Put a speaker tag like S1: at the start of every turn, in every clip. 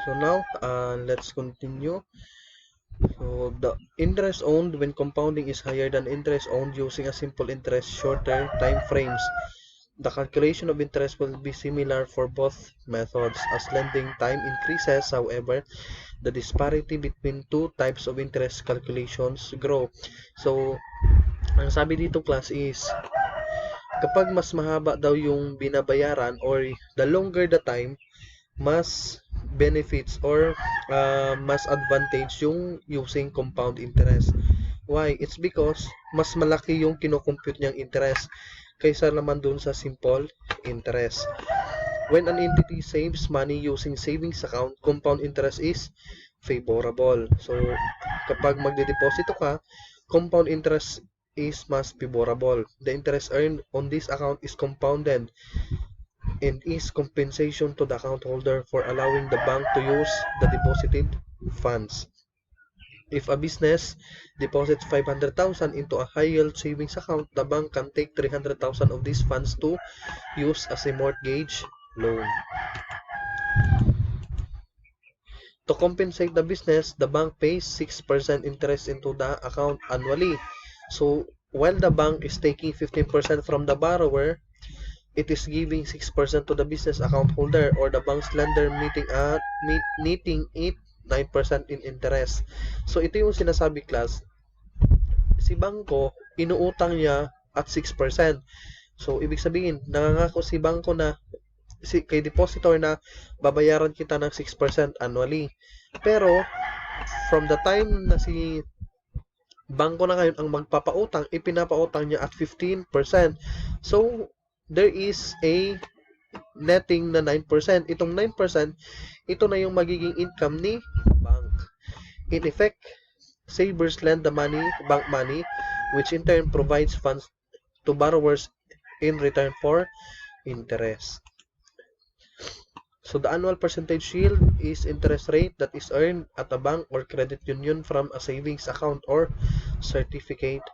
S1: So now, let's continue. So the interest earned when compounding is higher than interest earned using a simple interest shorter time frames. The calculation of interest will be similar for both methods. As lending time increases, however, the disparity between two types of interest calculations grow. So, ang sabi dito class is, kapag mas mahaba daw yung binabayaran or the longer the time, mas benefits or mas advantage yung using compound interest. Why? It's because mas malaki yung kinocompute niyang interest kaysa naman dun sa simple interest. When an entity saves money using savings account, compound interest is favorable. So, kapag magde-deposito ka, compound interest is mas favorable. The interest earned on this account is compounded and is compensation to the account holder for allowing the bank to use the deposited funds. If a business deposits 500,000 into a high-yield savings account, the bank can take 300,000 of these funds to use as a mortgage loan. To compensate the business, the bank pays 6% interest into the account annually. So, while the bank is taking 15% from the borrower, it is giving 6% to the business account holder or the bank's lender netting it 9% in interest. So, ito yung sinasabi class. Si bangko, inuutang niya at 6%. So, ibig sabihin, nangangako si bangko na kay depositor na babayaran kita ng 6% annually. Pero, from the time na si bangko na ngayon ang magpapautang, ipinapautang niya at 15%. So, there is a netting na 9%. Itong 9%, ito na yung magiging income ni bank. In effect, savers lend the bank money, which in turn provides funds to borrowers in return for interest. So the annual percentage yield is interest rate that is earned at a bank or credit union from a savings account or certificate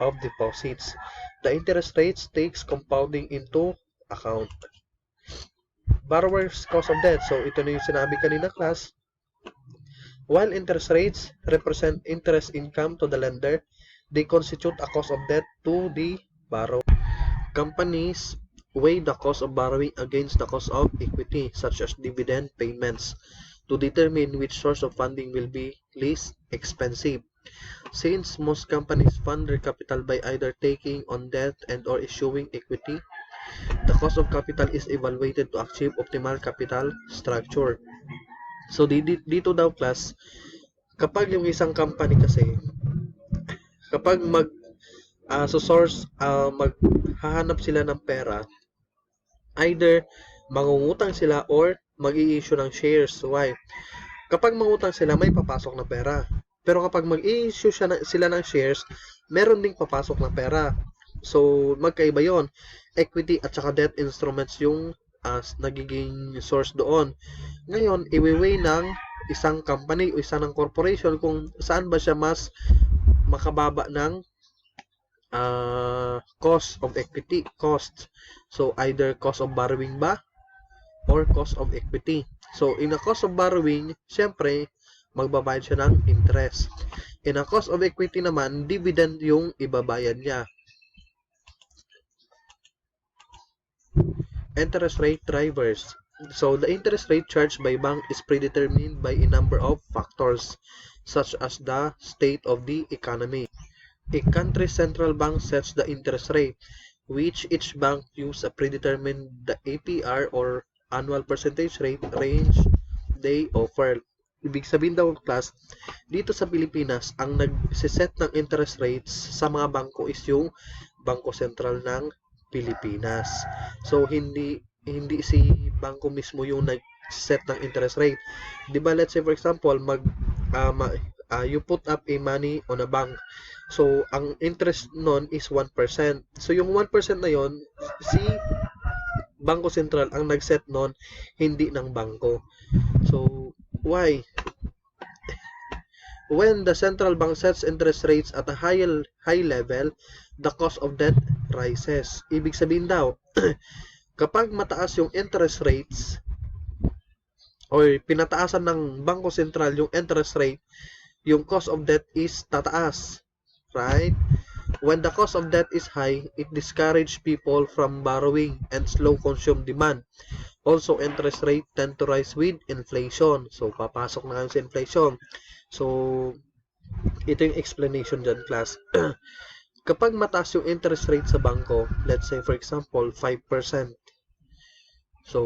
S1: of deposits. The interest rates takes compounding into account. Borrower's cost of debt. So ito na yung sinabi kanina class. While interest rates represent interest income to the lender, they constitute a cost of debt to the borrower. Companies weigh the cost of borrowing against the cost of equity, such as dividend payments, to determine which source of funding will be least expensive. Since most companies fund their capital by either taking on debt and or issuing equity, the cost of capital is evaluated to achieve optimal capital structure. So, dito daw class, kapag yung isang company kasi, kapag maghahanap sila ng pera, either mangungutang sila or mag-i-issue ng shares. Why? Kapag mangutang sila, may papasok na pera. Pero kapag mag-i-issue sila ng shares, meron ding papasok na pera. So, magkaiba yon. Equity at saka debt instruments yung nagiging source doon. Ngayon, iwi-weigh ng isang company o isang ng corporation kung saan ba siya mas makababa ng cost of equity, cost. So, either cost of borrowing ba or cost of equity. So, in a cost of borrowing, syempre, magbabayad siya ng interest. In a cost of equity naman, dividend yung ibabayad niya. Interest rate drivers. So, the interest rate charged by bank is predetermined by a number of factors, such as the state of the economy. A country's central bank sets the interest rate, which each bank use a predetermined the APR or annual percentage rate range they offer. Ibig sabihin daw class, dito sa Pilipinas, ang nag-set ng interest rates sa mga bangko is yung Bangko Sentral ng Pilipinas. So, hindi si bangko mismo yung nag-set ng interest rate. Diba, let's say for example, you put up a money on a bank. So, ang interest nun is 1%. So, yung 1% na yon, si Bangko Sentral ang nag-set nun, hindi ng bangko. So, why? When the central bank sets interest rates at a high level, the cost of debt rises. Ibig sabihin daw, kapag mataas yung interest rates, or pinataasan ng Bangko Sentral yung interest rate, yung cost of debt is tataas. Right? When the cost of debt is high, it discourages people from borrowing and slow consumer demand. Also, interest rate tend to rise with inflation. So, papasok na ngayon sa inflation. So, ito yung explanation dyan, class. Kapag mataas yung interest rate sa bangko, let's say for example, 5%. So,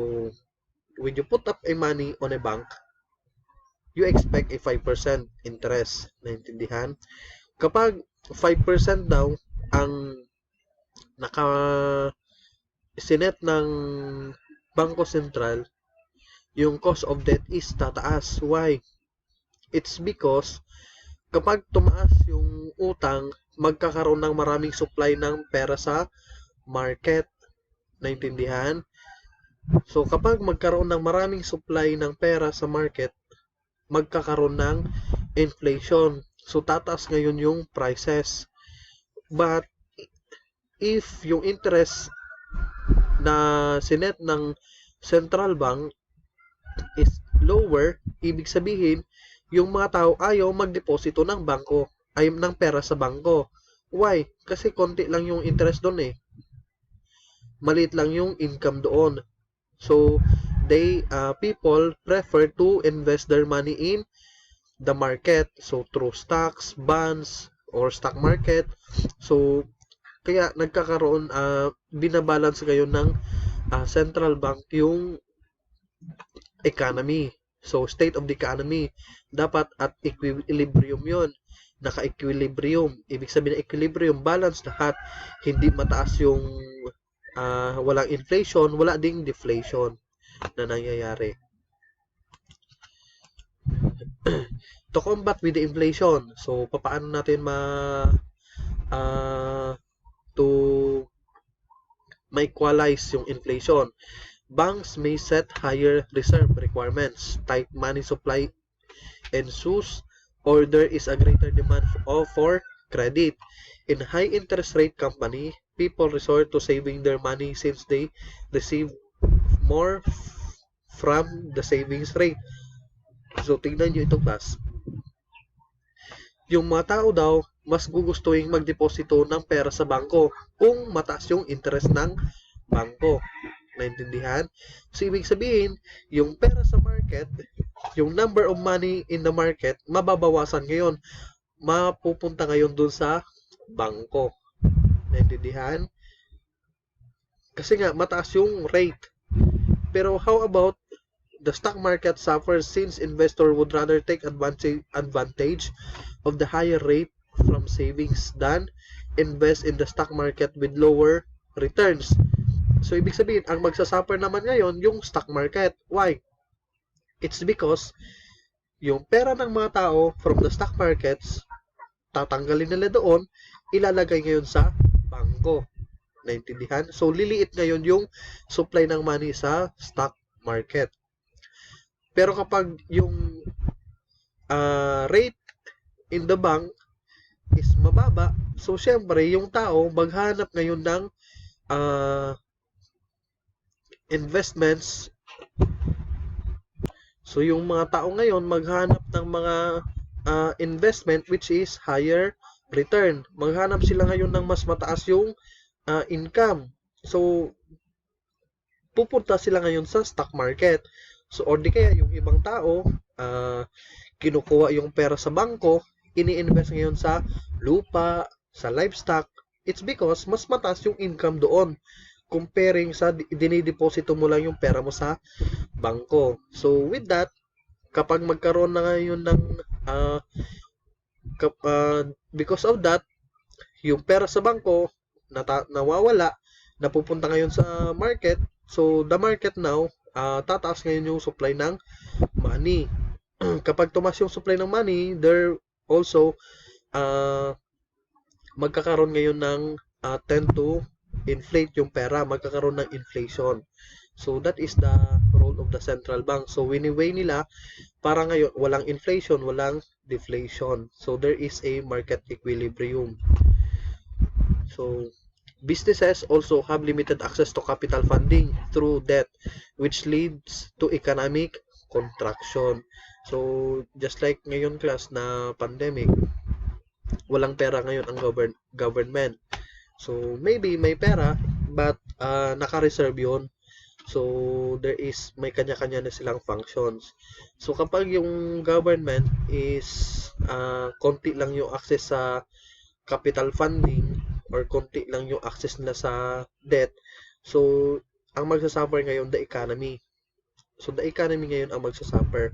S1: when you put up a money on a bank, you expect a 5% interest. Naintindihan? Kapag 5% daw ang sinet ng Bangko Sentral, yung cost of debt is tataas. Why? It's because kapag tumaas yung utang, magkakaroon ng maraming supply ng pera sa market. Naintindihan? So, kapag magkaroon ng maraming supply ng pera sa market, magkakaroon ng inflation. So, tataas ngayon yung prices. But, if yung interest na sinet ng central bank is lower, ibig sabihin, yung mga tao ayaw magdeposito ng bangko, ay ng pera sa bangko. Why? Kasi konti lang yung interest doon eh. Maliit lang yung income doon. So, people prefer to invest their money in the market. So, through stocks, bonds, or stock market. So, kaya nagkakaroon, binabalance ngayon ng central bank yung economy. So, state of the economy. Dapat at equilibrium yun. Naka-equilibrium. Ibig sabihin na equilibrium, balance lahat. Hindi mataas yung walang inflation, wala ding deflation na nangyayari. To combat with the inflation, so paano natin to ma-equalize yung inflation? Banks may set higher reserve requirements, tight money supply ensues, or there is a greater demand for credit. In high interest rate company, people resort to saving their money since they receive more from the savings rate. So, tingnan nyo ito, class. Yung mga tao daw, mas gugustuhin magdeposito ng pera sa bangko kung mataas yung interest ng bangko. Naintindihan? So, ibig sabihin, yung pera sa market, yung number of money in the market, mababawasan ngayon. Mapupunta ngayon dun sa bangko. Naintindihan? Kasi nga, mataas yung rate. Pero how about the stock market suffers since investor would rather take advantage of the higher rate from savings than invest in the stock market with lower returns. So, ibig sabihin, ang magsasuffer naman ngayon yung stock market. Why? It's because yung pera ng mga tao from the stock markets, tatanggalin nila doon, ilalagay ngayon sa bangko. Naintindihan? So, liliit ngayon yung supply ng money sa stock market. Pero kapag yung rate in the bank is mababa, so syempre, yung tao maghanap ngayon ng investments. So, yung mga tao ngayon maghanap ng mga investment which is higher return. Maghanap sila ngayon ng mas mataas yung income. So, pupunta sila ngayon sa stock market. So, or di kaya yung ibang tao, kinukuha yung pera sa bangko, ini-invest ngayon sa lupa, sa livestock. It's because mas mataas yung income doon comparing sa dinideposito mo lang yung pera mo sa bangko. So, with that, kapag magkaroon na ngayon ng because of that, yung pera sa bangko nawawala, napupunta ngayon sa market. So, the market now, tataas ngayon yung supply ng money. Kapag tumaas yung supply ng money, there also magkakaroon ngayon ng tend to inflate yung pera, magkakaroon ng inflation. So, that is the role of the central bank. So, wini-weigh nila para ngayon walang inflation, walang deflation. So, there is a market equilibrium. So, businesses also have limited access to capital funding through debt, which leads to economic contraction. So, just like ngayon class na pandemic, walang pera ngayon ang government. So, maybe may pera, but naka-reserve yun. So, may kanya-kanya na silang functions. So, kapag yung government is konti lang yung access sa capital funding or konti lang yung access nila sa debt, so, ang magsasuffer ngayon, the economy. So, the economy ngayon ang magsasuffer.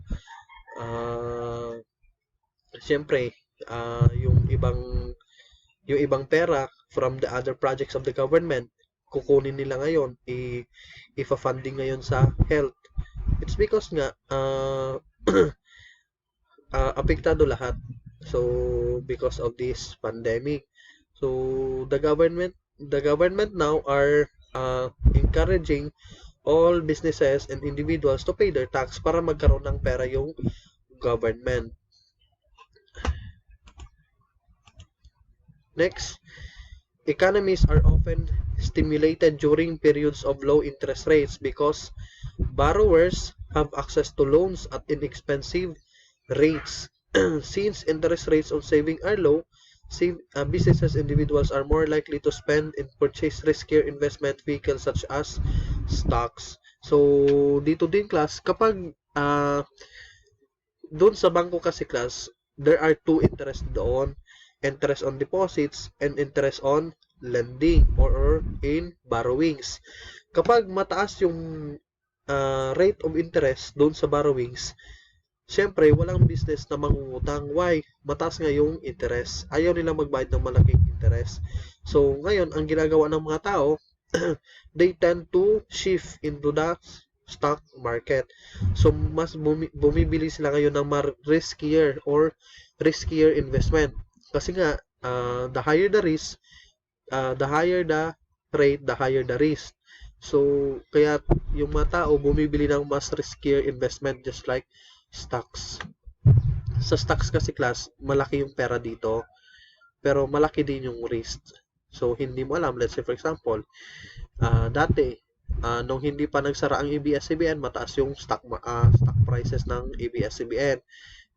S1: Siyempre, yung ibang pera from the other projects of the government, kukunin nila ngayon, ifa-funding ngayon sa health. It's because nga, apektado lahat. So, because of this pandemic. So, the government now are encouraging all businesses and individuals to pay their tax para magkaroon ng pera yung government. Next, economies are often stimulated during periods of low interest rates because borrowers have access to loans at inexpensive rates. Since interest rates on saving are low, businesses individuals are more likely to spend and purchase riskier investment vehicles such as stocks. So, dito din class, kapag doon sa bangko kasi class, there are two interest doon. Interest on deposits and interest on lending or in borrowings. Kapag mataas yung rate of interest doon sa borrowings, siyempre, walang business na mangungutang. Why? Mataas nga yung interest. Ayaw nila magbayad ng malaking interest. So, ngayon, ang ginagawa ng mga tao, they tend to shift into the stock market. So, mas bumibili sila ngayon ng riskier investment. Kasi nga, the higher the risk, the higher the rate, the higher the risk. So, kaya yung mga tao bumibili ng mas riskier investment just like stocks. Sa stocks kasi class, malaki yung pera dito, pero malaki din yung risk. So, hindi mo alam. Let's say, for example, dati, nung hindi pa nagsara ang ABS-CBN, mataas yung stock prices ng ABS-CBN.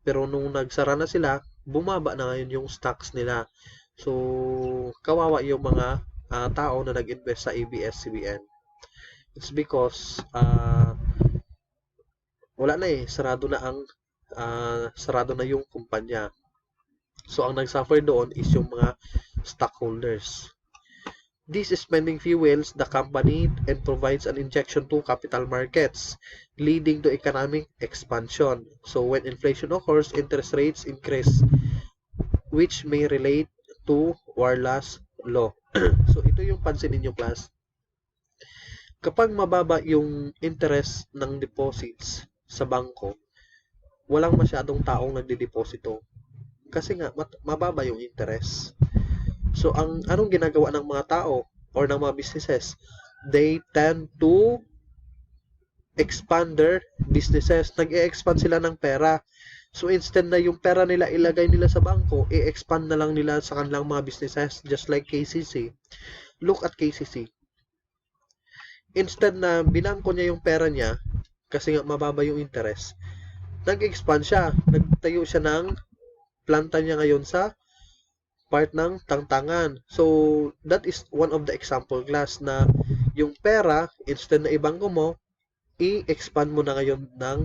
S1: Pero nung nagsara na sila, bumaba na ngayon yung stocks nila. So, kawawa yung mga tao na nag-invest sa ABS-CBN. It's because wala na sarado na yung kumpanya. So, ang nagsuffer doon is yung mga stockholders. This spending fuels the company and provides an injection to capital markets, leading to economic expansion. So, when inflation occurs, interest rates increase, which may relate to Warla's law. So, ito yung pansinin nyo, class. Kapag mababa yung interest ng deposits sa bangko, walang masyadong taong nagde-deposito. Kasi nga, mababa yung interest. So, anong ginagawa ng mga tao or ng mga businesses? They tend to expand their businesses. Nag-e-expand sila ng pera. So, instead na yung pera nila ilagay nila sa bangko, i-expand na lang nila sa kanilang mga businesses, just like KCC. Look at KCC. Instead na binangko niya yung pera niya, kasi nga mababa yung interest, nag-expand siya. Nagtayo siya ng planta niya ngayon sa part ng Tangtangan. So, that is one of the example class na yung pera, instead na ibangko mo, i-expand mo na ngayon ng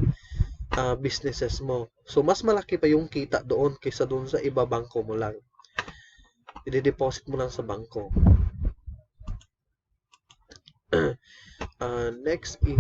S1: businesses mo. So, mas malaki pa yung kita doon kaysa doon sa ibabangko mo lang. I-deposit mo lang sa bangko. Next is